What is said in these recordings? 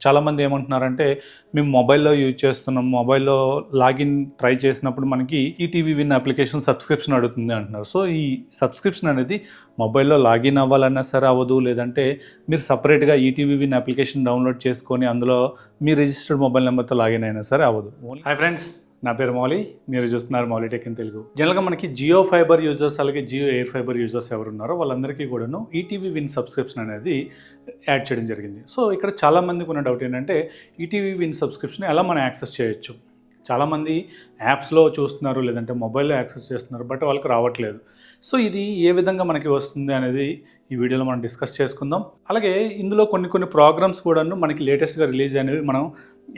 చాలామంది ఏమంటున్నారంటే, మేము మొబైల్‌లో యూజ్ చేస్తున్నాం. మొబైల్‌లో లాగిన్ ట్రై చేసినప్పుడు మనకి ఈటీవీ విన్ అప్లికేషన్ సబ్స్క్రిప్షన్ అడుగుతుంది అంటున్నారు. సో, ఈ సబ్స్క్రిప్షన్ అనేది మొబైల్‌లో లాగిన్ అవ్వాలన్నా సరే అవ్వదు. లేదంటే మీరు సెపరేట్‌గా ఈటీవీ విన్ అప్లికేషన్ డౌన్లోడ్ చేసుకొని అందులో మీ రిజిస్టర్డ్ మొబైల్ నెంబర్‌తో లాగిన్ అయినా సరే అవ్వదు. హాయ్ ఫ్రెండ్స్, నా పేరు మౌలి. మీరు చూస్తున్నారు మౌలి టెక్ ఇన్ తెలుగు. జనరల్గా మనకి జియో ఫైబర్ యూజర్స్ అలాగే జియో ఎయిర్ ఫైబర్ యూజర్స్ ఎవరున్నారో వాళ్ళందరికీ కూడాను ఈటీవీ విన్ సబ్స్క్రిప్షన్ అనేది యాడ్ చేయడం జరిగింది. సో ఇక్కడ చాలామందికి ఉన్న డౌట్ ఏంటంటే ఈటీవీ విన్ సబ్స్క్రిప్షన్ ఎలా మనం యాక్సెస్ చేయొచ్చు. చాలామంది యాప్స్లో చూస్తున్నారు, లేదంటే మొబైల్లో యాక్సెస్ చేస్తున్నారు, బట్ వాళ్ళకి రావట్లేదు. సో ఇది ఏ విధంగా మనకి వస్తుంది అనేది ఈ వీడియోలో మనం డిస్కస్ చేసుకుందాం. అలాగే ఇందులో కొన్ని ప్రోగ్రామ్స్ కూడాను మనకి లేటెస్ట్గా రిలీజ్ అయినవి మనం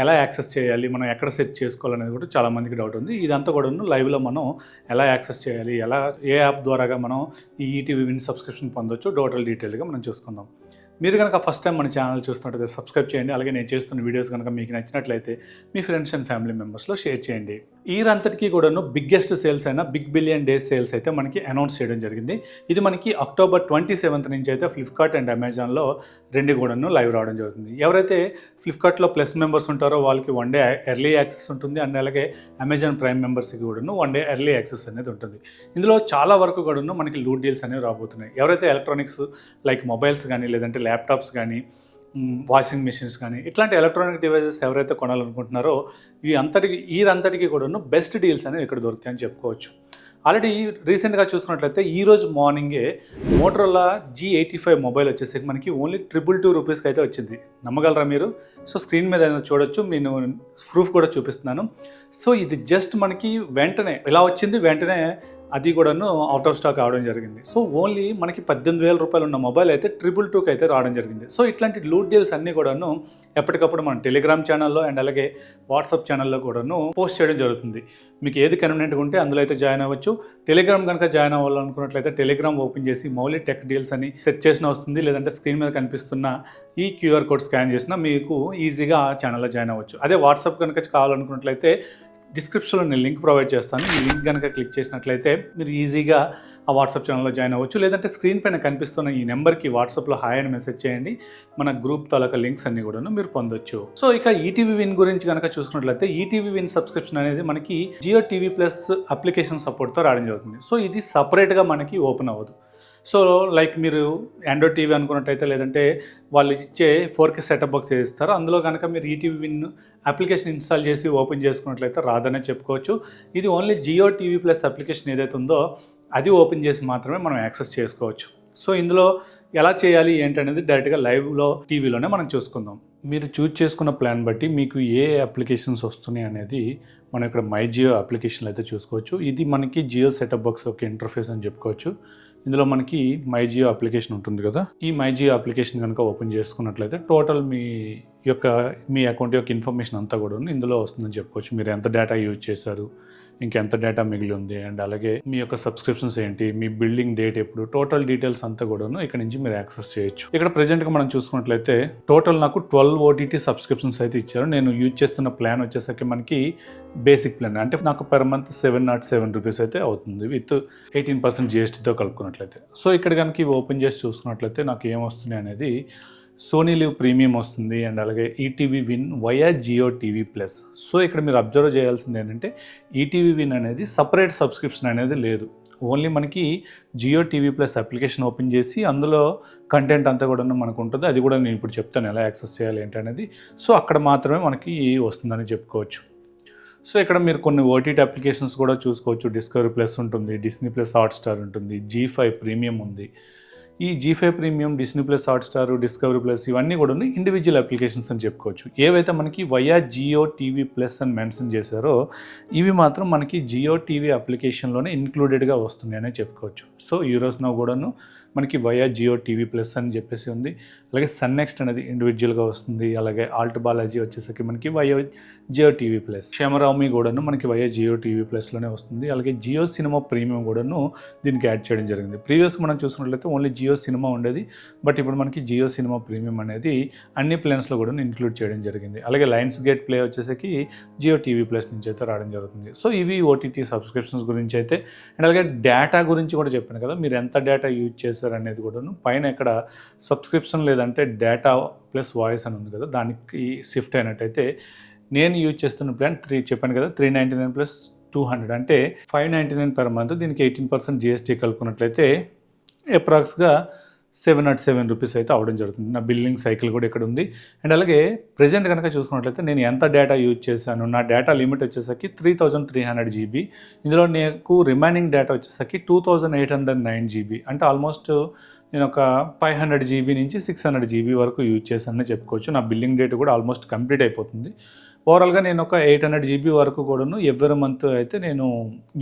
ఎలా యాక్సెస్ చేయాలి, మనం ఎక్కడ సెట్ చేసుకోవాలనేది కూడా చాలామందికి డౌట్ ఉంది. ఇదంతా కూడాను లైవ్లో మనం ఎలా యాక్సెస్ చేయాలి, ఎలా ఏ యాప్ ద్వారాగా మనం ఈ ఈటీవీ విన్ సబ్స్క్రిప్షన్ పొందొచ్చు టోటల్ డీటెయిల్గా మనం చూసుకుందాం. మీరు కనుక ఫస్ట్ టైం మన ఛానల్ చూస్తున్నట్లయితే సబ్స్క్రైబ్ చేయండి. అలాగే నేను చేస్తున్న వీడియోస్ కనుక మీకు నచ్చినట్లయితే మీ ఫ్రెండ్స్ అండ్ ఫ్యామిలీ మెంబర్స్లో షేర్ చేయండి. ఇయర్ అంతటికీ కూడాను బిగ్గెస్ట్ సేల్స్ అయిన బిగ్ బిలియన్ డేస్ సేల్స్ అయితే మనకి అనౌన్స్ చేయడం జరిగింది. ఇది మనకి అక్టోబర్ 27 నుంచి అయితే ఫ్లిప్కార్ట్ అండ్ అమెజాన్లో రెండు కూడాను లైవ్ రావడం జరుగుతుంది. ఎవరైతే ఫ్లిప్కార్ట్లో ప్లస్ మెంబర్స్ ఉంటారో వాళ్ళకి 1 డే ఎర్లీ యాక్సెస్ ఉంటుంది. అండ్ అలాగే అమెజాన్ ప్రైమ్ మెంబర్స్కి కూడాను 1 డే ఎర్లీ యాక్సెస్ అనేది ఉంటుంది. ఇందులో చాలా వరకు కూడాను మనకి లూట్ డీల్స్ అనేవి రాబోతున్నాయి. ఎవరైతే ఎలక్ట్రానిక్స్ లైక్ మొబైల్స్ కానీ, లేదంటే ల్యాప్టాప్స్ కానీ, వాషింగ్ మిషన్స్ కానీ ఇట్లాంటి ఎలక్ట్రానిక్ డివైజెస్ ఎవరైతే కొనాలనుకుంటున్నారో వీరంతటికి కూడాను బెస్ట్ డీల్స్ అనేవి ఇక్కడ దొరుకుతాయని చెప్పుకోవచ్చు. ఆల్రెడీ రీసెంట్గా చూసుకున్నట్లయితే ఈరోజు మార్నింగే మోటరోలా G85 మొబైల్ వచ్చేసి మనకి ఓన్లీ 222 రూపీస్కి అయితే వచ్చింది. నమ్మగలరా మీరు? సో స్క్రీన్ మీద చూడొచ్చు, నేను ప్రూఫ్ కూడా చూపిస్తున్నాను. సో ఇది జస్ట్ మనకి వెంటనే ఇలా వచ్చింది, వెంటనే అది కూడాను అవుట్ ఆఫ్ స్టాక్ అవడం జరిగింది. సో ఓన్లీ మనకి 18,000 రూపాయలు ఉన్న మొబైల్ అయితే 222కి అయితే రావడం జరిగింది. సో ఇట్లాంటి లూట్ డీల్స్ అన్నీ కూడాను ఎప్పటికప్పుడు మన టెలిగ్రామ్ ఛానల్లో అండ్ అలాగే వాట్సాప్ ఛానల్లో కూడాను పోస్ట్ చేయడం జరుగుతుంది. మీకు ఏది కన్వీనియంట్గా ఉంటే అందులో అయితే జాయిన్ అవ్వచ్చు. టెలిగ్రామ్ కనుక జాయిన్ అవ్వాలనుకున్నట్లయితే టెలిగ్రామ్ ఓపెన్ చేసి మౌలి టెక్ డీల్స్ అని సెర్చ్ చేసిన వస్తుంది. లేదంటే స్క్రీన్ మీద కనిపిస్తున్న ఈ క్యూఆర్ కోడ్ స్కాన్ చేసినా మీకు ఈజీగా ఆ ఛానల్లో జాయిన్ అవ్వచ్చు. అదే వాట్సాప్ కనుక కావాలనుకున్నట్లయితే డిస్క్రిప్షన్లో నేను లింక్ ప్రొవైడ్ చేస్తాను. ఈ లింక్ కనుక క్లిక్ చేసినట్లయితే మీరు ఈజీగా ఆ వాట్సాప్ ఛానల్లో జాయిన్ అవ్వచ్చు. లేదంటే స్క్రీన్ పైన కనిపిస్తున్న ఈ నెంబర్కి వాట్సాప్లో హాయ్ అని మెసేజ్ చేయండి. మన గ్రూప్ తాలూకా లింక్స్ అన్ని కూడా మీరు పొందొచ్చు. సో ఇక ఈటీవీ విన్ గురించి కనుక చూసుకున్నట్లయితే ఈటీవీ విన్ సబ్స్క్రిప్షన్ అనేది మనకి జియో టీవీ ప్లస్ అప్లికేషన్ సపోర్ట్తో రావడం జరుగుతుంది. సో ఇది సపరేట్గా మనకి ఓపెన్ అవ్వదు. సో లైక్ మీరు ఆండ్రాయిడ్ టీవీ అనుకున్నట్టయితే, లేదంటే వాళ్ళు ఇచ్చే 4K సెటప్ బాక్స్ ఇస్తారో అందులో కనుక మీరు ఈటీవీ విన్ అప్లికేషన్ ఇన్స్టాల్ చేసి ఓపెన్ చేసుకున్నట్లయితే రాదనే చెప్పుకోవచ్చు. ఇది only Jio TV plus application ఏదైతే ఉందో అది ఓపెన్ చేసి మాత్రమే మనం యాక్సెస్ చేసుకోవచ్చు. సో ఇందులో ఎలా చేయాలి ఏంటనేది డైరెక్ట్గా లైవ్లో టీవీలోనే మనం చూసుకుందాం. మీరు చూజ్ చేసుకున్న ప్లాన్ బట్టి మీకు ఏ అప్లికేషన్స్ వస్తున్నాయి అనేది మనం ఇక్కడ మై జియో అప్లికేషన్లు అయితే చూసుకోవచ్చు. ఇది మనకి జియో సెటప్ బాక్స్ ఒక ఇంటర్ఫేస్ అని చెప్పుకోవచ్చు. ఇందులో మనకి మై జియో అప్లికేషన్ ఉంటుంది కదా, ఈ మై జియో అప్లికేషన్ కనుక ఓపెన్ చేసుకున్నట్లయితే టోటల్ మీ అకౌంట్ యొక్క ఇన్ఫర్మేషన్ అంతా కూడా ఇందులో వస్తుందని చెప్పుకోవచ్చు. మీరు ఎంత డేటా యూజ్ చేశారు, ఇంకెంత డేటా మిగిలి ఉంది, అండ్ అలాగే మీ యొక్క సబ్స్క్రిప్షన్స్ ఏంటి, మీ బిల్డింగ్ డేట్ ఎప్పుడు, టోటల్ డీటెయిల్స్ అంతా కూడాను ఇక్కడ నుంచి మీరు యాక్సెస్ చేయొచ్చు. ఇక్కడ ప్రెజెంట్గా మనం చూసుకున్నట్లయితే టోటల్ నాకు 12 OTT సబ్స్క్రిప్షన్స్ అయితే ఇచ్చారు. నేను యూజ్ చేస్తున్న ప్లాన్ వచ్చేసరికి మనకి బేసిక్ ప్లాన్, అంటే నాకు పర్ మంత్ 707 రూపీస్ అయితే అవుతుంది విత్ 18% GSTతో కలుపుకున్నట్లయితే. సో ఇక్కడ కనుక ఓపెన్ చేసి చూసుకున్నట్లయితే నాకు ఏమొస్తుంది అనేది సోనీ లివ్ ప్రీమియం వస్తుంది, అండ్ అలాగే ETV win via Jio TV plus. So ఇక్కడ మీరు అబ్జర్వ్ చేయాల్సింది ఏంటంటే ఈటీవీ విన్ అనేది సపరేట్ సబ్స్క్రిప్షన్ అనేది లేదు. ఓన్లీ మనకి Jio TV plus application open చేసి అందులో కంటెంట్ అంతా కూడా మనకు ఉంటుంది. అది కూడా నేను ఇప్పుడు చెప్తాను ఎలా యాక్సెస్ చేయాలి ఏంటనేది. సో అక్కడ మాత్రమే మనకి వస్తుందని చెప్పుకోవచ్చు. సో ఇక్కడ మీరు కొన్ని ఓటీటీ అప్లికేషన్స్ కూడా చూసుకోవచ్చు. డిస్కవరీ ప్లస్ ఉంటుంది, డిస్నీ ప్లస్ హాట్స్టార్ ఉంటుంది, G5 ప్రీమియం ఉంది. ఈ G5 premium, Disney plus Hotstar, discovery plus ఇవన్నీ కూడా ఇండివిజువల్ అప్లికేషన్స్ అని చెప్పుకోవచ్చు. ఏవైతే మనకి వయా జియో టీవీ ప్లస్ అని మెన్షన్ చేశారో ఇవి మాత్రం మనకి జియో టీవీ అప్లికేషన్లోనే ఇంక్లూడెడ్గా వస్తుంది అనే చెప్పుకోవచ్చు. సో ఈరోజు నా కూడాను మనకి వయా జియో టీవీ ప్లస్ అని చెప్పేసి ఉంది. అలాగే సన్ నెక్స్ట్ అనేది ఇండివిజువల్గా వస్తుంది. అలాగే ఆల్ట్ బాలాజీ వచ్చేసరికి మనకి వయా జియో టీవీ ప్లస్, క్షమరామి కూడాను మనకి వయా జియో టీవీ ప్లస్లోనే వస్తుంది. అలాగే జియో సినిమా ప్రీమియం కూడాను దీనికి యాడ్ చేయడం జరిగింది. ప్రీవియస్గా మనం చూసుకున్నట్లయితే ఓన్లీ జియో సినిమా ఉండేది, బట్ ఇప్పుడు మనకి జియో సినిమా ప్రీమియం అనేది అన్ని ప్లాన్స్లో కూడా ఇంక్లూడ్ చేయడం జరిగింది. అలాగే లయన్స్ గేట్ ప్లే వచ్చేసరికి జియో టీవీ ప్లస్ నుంచి అయితే రావడం జరుగుతుంది. సో ఇవి ఓటీటీ సబ్స్క్రిప్షన్స్ గురించి అయితే. అండ్ అలాగే డేటా గురించి కూడా చెప్పాను కదా, మీరు ఎంత డేటా యూజ్ చేశారు అనేది కూడాను పైన ఇక్కడ సబ్స్క్రిప్షన్ లేదంటే డేటా ప్లస్ వాయిస్ అని ఉంది కదా, దానికి షిఫ్ట్ అయినట్టయితే నేను యూజ్ చేస్తున్న ప్లాన్ చెప్పాను కదా, 399 ప్లస్ 200 అంటే 599 పర్ మంత్. దీనికి 18% GST కలుపుకున్నట్లయితే అప్రాక్స్గా 707 రూపీస్ అయితే అవడం జరుగుతుంది. నా బిల్లింగ్ సైకిల్ కూడా ఇక్కడ ఉంది. అండ్ అలాగే ప్రజెంట్ కనుక చూసుకున్నట్లయితే నేను ఎంత డేటా యూజ్ చేశాను, నా డేటా లిమిట్ వచ్చేసరికి 3300 GB. ఇందులో నాకు రిమైనింగ్ డేటా వచ్చేసరికి 2809 GB. అంటే ఆల్మోస్ట్ నేను ఒక 500 GB నుంచి 600 GB వరకు యూజ్ చేశానని చెప్పుకోవచ్చు. నా బిల్లింగ్ డేట్ కూడా ఆల్మోస్ట్ కంప్లీట్ అయిపోతుంది. ఓవరాల్గా నేను ఒక 800 GB వరకు కూడాను ఎవ్రీ మంత్ అయితే నేను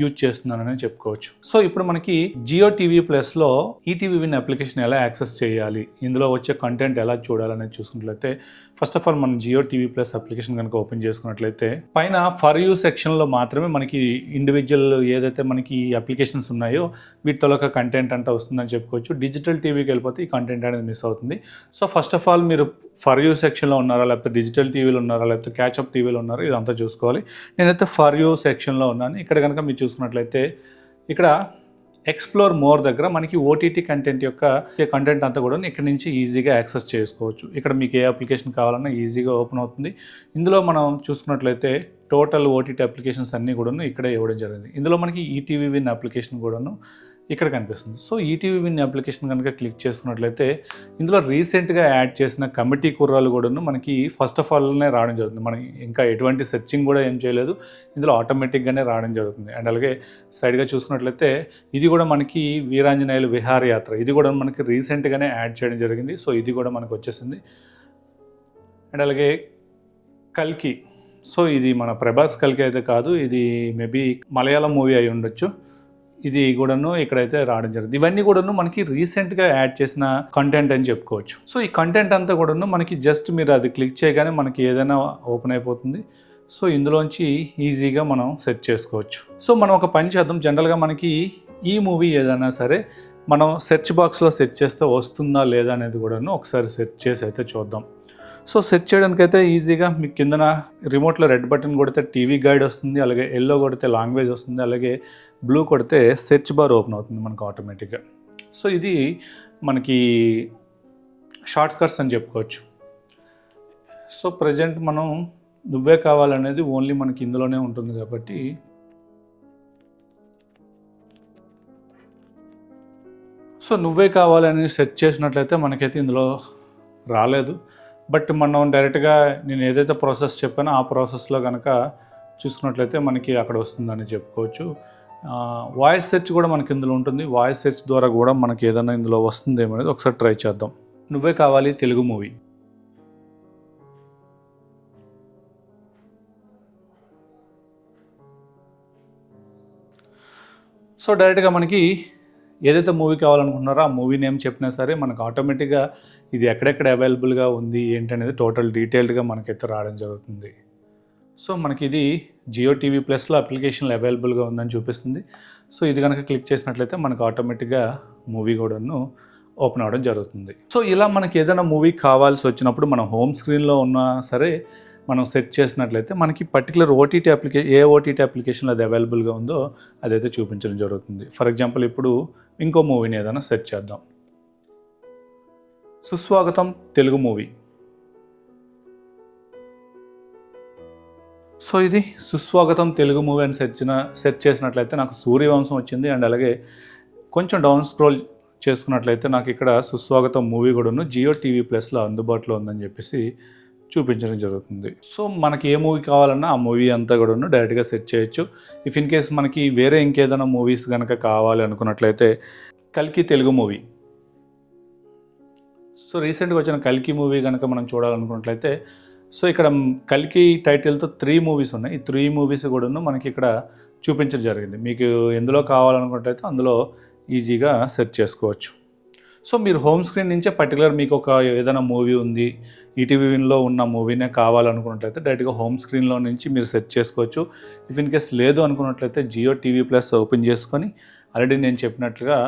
యూజ్ చేస్తున్నానని చెప్పుకోవచ్చు. సో ఇప్పుడు మనకి జియో టీవీ ప్లస్లో ఈటీవీ విన్ అప్లికేషన్ ఎలా యాక్సెస్ చేయాలి, ఇందులో వచ్చే కంటెంట్ ఎలా చూడాలనేది చూసుకున్నట్లయితే ఫస్ట్ ఆఫ్ ఆల్ మనం జియో టీవీ ప్లస్ అప్లికేషన్ కనుక ఓపెన్ చేసుకున్నట్లయితే పైన ఫర్ యూ సెక్షన్లో మాత్రమే మనకి ఇండివిజువల్ ఏదైతే మనకి అప్లికేషన్స్ ఉన్నాయో వీటిలో ఒక కంటెంట్ అంతా వస్తుందని చెప్పుకోవచ్చు. డిజిటల్ టీవీకి వెళ్ళిపోతే ఈ కంటెంట్ అనేది మిస్ అవుతుంది. సో ఫస్ట్ ఆఫ్ ఆల్ మీరు ఫర్ యూ సెక్షన్లో ఉన్నారా, లేకపోతే డిజిటల్ టీవీలో ఉన్నారా, లేకపోతే క్యాచ్అప్ టీవీలో ఉన్నారో ఇదంతా చూసుకోవాలి. నేనైతే ఫర్ యూ సెక్షన్లో ఉన్నాను. ఇక్కడ కనుక మీరు చూసుకున్నట్లయితే ఇక్కడ ఎక్స్ప్లోర్ మోర్ దగ్గర మనకి ఓటీటీ కంటెంట్ యొక్క కంటెంట్ అంతా కూడా ఇక్కడ నుంచి ఈజీగా యాక్సెస్ చేసుకోవచ్చు. ఇక్కడ మీకు ఏ అప్లికేషన్ కావాలన్నా ఈజీగా ఓపెన్ అవుతుంది. ఇందులో మనం చూసుకున్నట్లయితే టోటల్ ఓటీటీ అప్లికేషన్స్ అన్నీ కూడా ఇక్కడే ఇవ్వడం జరిగింది. ఇందులో మనకి ఈటీవీ విన్ అప్లికేషన్ కూడాను ఇక్కడ కనిపిస్తుంది. సో ఈటీవీ విన్ అప్లికేషన్ కనుక క్లిక్ చేసుకున్నట్లయితే ఇందులో రీసెంట్గా యాడ్ చేసిన కమిటీ కుర్రాలు కూడాను మనకి ఫస్ట్ ఆఫ్ ఆల్నే రావడం జరుగుతుంది. మనం ఇంకా ఎటువంటి సెర్చింగ్ కూడా ఏం చేయలేదు, ఇందులో ఆటోమేటిక్గానే రావడం జరుగుతుంది. అండ్ అలాగే సైడ్గా చూసుకున్నట్లయితే ఇది కూడా మనకి వీరాంజనేయులు విహారయాత్ర, ఇది కూడా మనకి రీసెంట్గానే యాడ్ చేయడం జరిగింది. సో ఇది కూడా మనకు వచ్చేసింది. అండ్ అలాగే కల్కి, సో ఇది మన ప్రభాస్ కల్కి అయితే కాదు, ఇది మేబీ మలయాళం మూవీ అయి ఉండొచ్చు. ఇది కూడాను ఇక్కడైతే రావడం జరిగింది. ఇవన్నీ కూడాను మనకి రీసెంట్గా యాడ్ చేసిన కంటెంట్ అని చెప్పుకోవచ్చు. సో ఈ కంటెంట్ అంతా కూడాను మనకి జస్ట్ మీరు అది క్లిక్ చేయగానే మనకి ఏదైనా ఓపెన్ అయిపోతుంది. సో ఇందులోంచి ఈజీగా మనం సెట్ చేసుకోవచ్చు. సో మనం ఒక పని చేద్దాం. జనరల్గా మనకి ఈ మూవీ ఏదైనా సరే మనం సెర్చ్ బాక్స్లో సెర్చ్ చేస్తే వస్తుందా లేదా అనేది కూడాను ఒకసారి సెర్చ్ చేసి అయితే చూద్దాం. సో సెర్చ్ చేయడానికైతే ఈజీగా మీకు కిందన రిమోట్లో రెడ్ బటన్ కొడితే టీవీ గైడ్ వస్తుంది, అలాగే ఎల్లో కొడితే లాంగ్వేజ్ వస్తుంది, అలాగే బ్లూ కొడితే సెర్చ్ బార్ ఓపెన్ అవుతుంది మనకు ఆటోమేటిక్గా. సో ఇది మనకి షార్ట్ కట్స్ అని చెప్పుకోవచ్చు. సో ప్రజెంట్ మనం నువ్వే కావాలనేది ఓన్లీ మనకి ఇందులోనే ఉంటుంది కాబట్టి సో నువ్వే కావాలని సెర్చ్ చేసినట్లయితే మనకైతే ఇందులో రాలేదు. బట్ మనం డైరెక్ట్గా నేను ఏదైతే ప్రాసెస్ చెప్పానో ఆ ప్రాసెస్లో కనుక చూసుకున్నట్లయితే మనకి అక్కడ వస్తుందని చెప్పుకోవచ్చు. వాయిస్ సెర్చ్ కూడా మనకి ఇందులో ఉంటుంది. వాయిస్ సెర్చ్ ద్వారా కూడా మనకి ఏదైనా ఇందులో వస్తుందేమో అనేది ఒకసారి ట్రై చేద్దాం. నువ్వే కావాలి తెలుగు మూవీ. సో డైరెక్ట్గా మనకి ఏదైతే మూవీ కావాలనుకుంటున్నారో ఆ మూవీ నేమ్ చెప్పినా సరే మనకు ఆటోమేటిక్గా ఇది ఎక్కడెక్కడ అవైలబుల్గా ఉంది ఏంటనేది టోటల్ డీటెయిల్డ్గా మనకైతే రావడం జరుగుతుంది. సో మనకి ఇది జియో టీవీ ప్లస్లో అప్లికేషన్లు అవైలబుల్గా ఉందని చూపిస్తుంది. సో ఇది కనుక క్లిక్ చేసినట్లయితే మనకు ఆటోమేటిక్గా మూవీ కూడాను ఓపెన్ అవ్వడం జరుగుతుంది. సో ఇలా మనకి ఏదైనా మూవీ కావాల్సి వచ్చినప్పుడు మన హోమ్ స్క్రీన్లో ఉన్నా సరే మనం సెర్చ్ చేసినట్లయితే మనకి పర్టికులర్ ఏ ఓటీటీ అప్లికేషన్లో అది అవైలబుల్గా ఉందో అదైతే చూపించడం జరుగుతుంది. ఫర్ ఎగ్జాంపుల్ ఇప్పుడు ఇంకో మూవీని ఏదైనా సెర్చ్ చేద్దాం. సుస్వాగతం తెలుగు మూవీ. సో ఇది సుస్వాగతం తెలుగు మూవీ అని సెర్చ్ చేసినట్లయితే నాకు సూర్యవంశం వచ్చింది. అండ్ అలాగే కొంచెం డౌన్ స్క్రోల్ చేసుకున్నట్లయితే నాకు ఇక్కడ సుస్వాగతం మూవీ కూడాను జియో టీవీ ప్లస్లో అందుబాటులో ఉందని చెప్పేసి చూపించడం జరుగుతుంది. సో మనకి ఏ మూవీ కావాలన్నా ఆ మూవీ అంతా కూడాను డైరెక్ట్గా సెర్చ్ చేయొచ్చు. ఇఫ్ ఇన్ కేస్ మనకి వేరే ఇంకేదైనా మూవీస్ కనుక కావాలి అనుకున్నట్లయితే కల్కి తెలుగు మూవీ. సో రీసెంట్గా వచ్చిన కల్కి మూవీ కనుక మనం చూడాలనుకున్నట్లయితే సో ఇక్కడ కల్కి టైటిల్తో 3 మూవీస్ ఉన్నాయి. ఈ 3 మూవీస్ కూడాను మనకి ఇక్కడ చూపించడం జరిగింది. మీకు ఎందులో కావాలనుకున్నట్లయితే అందులో ఈజీగా సెర్చ్ చేసుకోవచ్చు. సో మీరు హోమ్ స్క్రీన్ నుంచే పర్టికులర్ మీకు ఒక ఏదైనా మూవీ ఉంది, ఈటీవీ విన్లో ఉన్న మూవీనే కావాలనుకున్నట్లయితే డైరెక్ట్గా హోమ్ స్క్రీన్లో నుంచి మీరు సెర్చ్ చేసుకోవచ్చు. ఇఫ్ ఇన్ కేస్ లేదు అనుకున్నట్లయితే జియో టీవీ ప్లస్ ఓపెన్ చేసుకొని ఆల్రెడీ నేను చెప్పినట్లుగా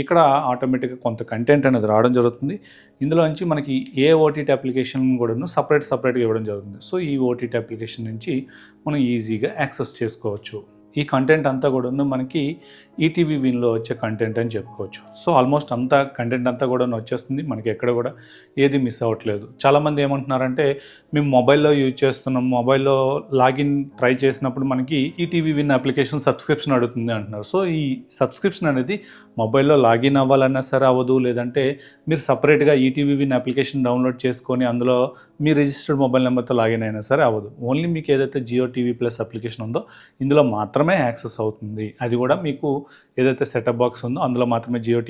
ఇక్కడ ఆటోమేటిక్గా కొంత కంటెంట్ అనేది రావడం జరుగుతుంది. ఇందులో నుంచి మనకి ఏ ఓటీటీ అప్లికేషన్ కూడాను సపరేట్గా ఇవ్వడం జరుగుతుంది. సో ఈ ఓటీటీ అప్లికేషన్ నుంచి మనం ఈజీగా యాక్సెస్ చేసుకోవచ్చు. ఈ కంటెంట్ అంతా కూడాను మనకి ఈటీవీ విన్‌లో వచ్చే కంటెంట్ అని చెప్పుకోవచ్చు. సో, ఆల్మోస్ట్ అంతా కంటెంట్ అంతా కూడాను వచ్చేస్తుంది. మనకి ఎక్కడ కూడా ఏది మిస్ అవ్వట్లేదు. చాలామంది ఏమంటున్నారంటే, మేము మొబైల్‌లో యూజ్ చేస్తున్నాం. మొబైల్‌లో లాగిన్ ట్రై చేసినప్పుడు మనకి ఈటీవీ విన్ అప్లికేషన్ సబ్స్క్రిప్షన్ అడుగుతుంది అంటున్నారు. సో, ఈ సబ్స్క్రిప్షన్ అనేది మొబైల్‌లో లాగిన్ అవ్వాలన్నా సరే అవ్వదు. లేదంటే మీరు సెపరేట్‌గా ఈటీవీ విన్ అప్లికేషన్ డౌన్లోడ్ చేసుకొని అందులో మీ రిజిస్టర్డ్ మొబైల్ నెంబర్‌తో లాగిన్ అయినా సరే అవ్వదు. ఓన్లీ మీకు ఏదైతే జియో టీవీ ప్లస్ అప్లికేషన్ ఉందో ఇందులో మాత్రమే యాక్సెస్ అవుతుంది. అది కూడా మీకు ఏదైతే సెటప్ బాక్స్ ఉందో అందులో మాత్రమే జియో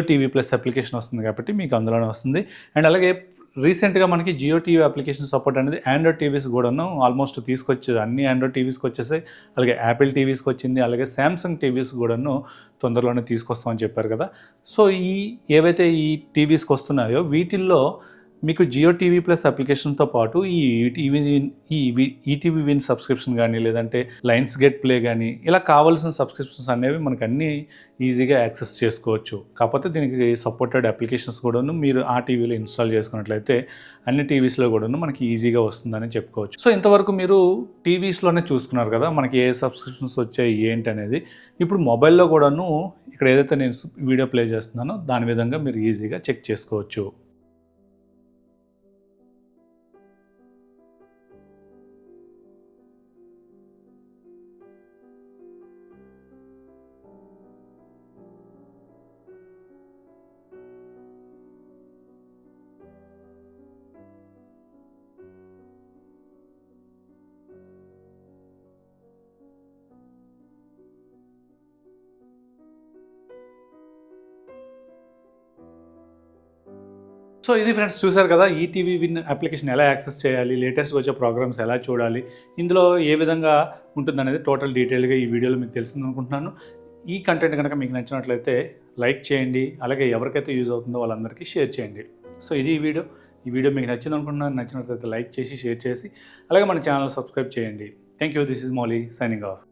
టీవీ ప్లస్ అప్లికేషన్ వస్తుంది కాబట్టి మీకు అందులోనే వస్తుంది. అండ్ అలాగే రీసెంట్‌గా మనకి జియో టీవీ అప్లికేషన్ సపోర్ట్ అనేది ఆండ్రాయిడ్ టీవీస్ కూడాను ఆల్మోస్ట్ తీసుకొచ్చేది. అన్ని ఆండ్రాయిడ్ టీవీస్‌కి వచ్చేసాయి. అలాగే యాపిల్ టీవీస్‌కి వచ్చింది. అలాగే సామ్సంగ్ టీవీస్ కూడాను తొందరలోనే తీసుకొస్తామని చెప్పారు కదా! సో, ఏవైతే ఈ టీవీస్‌కి వస్తున్నాయో వీటిల్లో మీకు జియో టీవీ ప్లస్ అప్లికేషన్‌తో పాటు ఈటీవీ విన్ సబ్స్క్రిప్షన్ గానీ, లేదంటే లయన్స్ గేట్ ప్లే గానీ, ఇలా కావాల్సిన సబ్స్క్రిప్షన్స్ అనేవి మనకన్నీ ఈజీగా యాక్సెస్ చేసుకోవచ్చు. కాకపోతే దీనికి సపోర్టెడ్ అప్లికేషన్స్ కూడాను మీరు ఆ టీవీలో ఇన్‌స్టాల్ చేసుకున్నట్లయితే అన్ని టీవీస్‌లో కూడాను మనకి ఈజీగా వస్తుందని చెప్పుకోవచ్చు. సో, ఇంతవరకు మీరు టీవీస్‌లోనే చూసుకున్నారు కదా! మనకి ఏ సబ్స్క్రిప్షన్స్ వచ్చాయి ఏంటనేది. ఇప్పుడు మొబైల్‌లో కూడాను ఇక్కడ ఏదైతే నేను వీడియో ప్లే చేస్తున్నానో దాని విధంగా మీరు ఈజీగా చెక్ చేసుకోవచ్చు. సో, ఇది ఫ్రెండ్స్ చూసారు కదా! ఈటీవీ విన్ అప్లికేషన్ ఎలా యాక్సెస్ చేయాలి? లేటెస్ట్‌గా వచ్చే ప్రోగ్రామ్స్ ఎలా చూడాలి? ఇందులో ఏ విధంగా ఉంటుందనేది టోటల్ డీటెయిల్‌గా ఈ వీడియోలో మీకు తెలిసిందనుకుంటున్నాను. ఈ కంటెంట్ గనక మీకు నచ్చినట్లయితే లైక్ చేయండి. అలాగే ఎవరికైతే యూజ్ అవుతుందో వాళ్ళందరికీ షేర్ చేయండి. సో, ఇది ఈ వీడియో. ఈ వీడియో మీకు నచ్చిందనుకుంటున్నాను. నచ్చినట్లయితే లైక్ చేసి, షేర్ చేసి అలాగే మన ఛానల్ సబ్స్క్రైబ్ చేయండి. Thank you. This is Mouli signing off.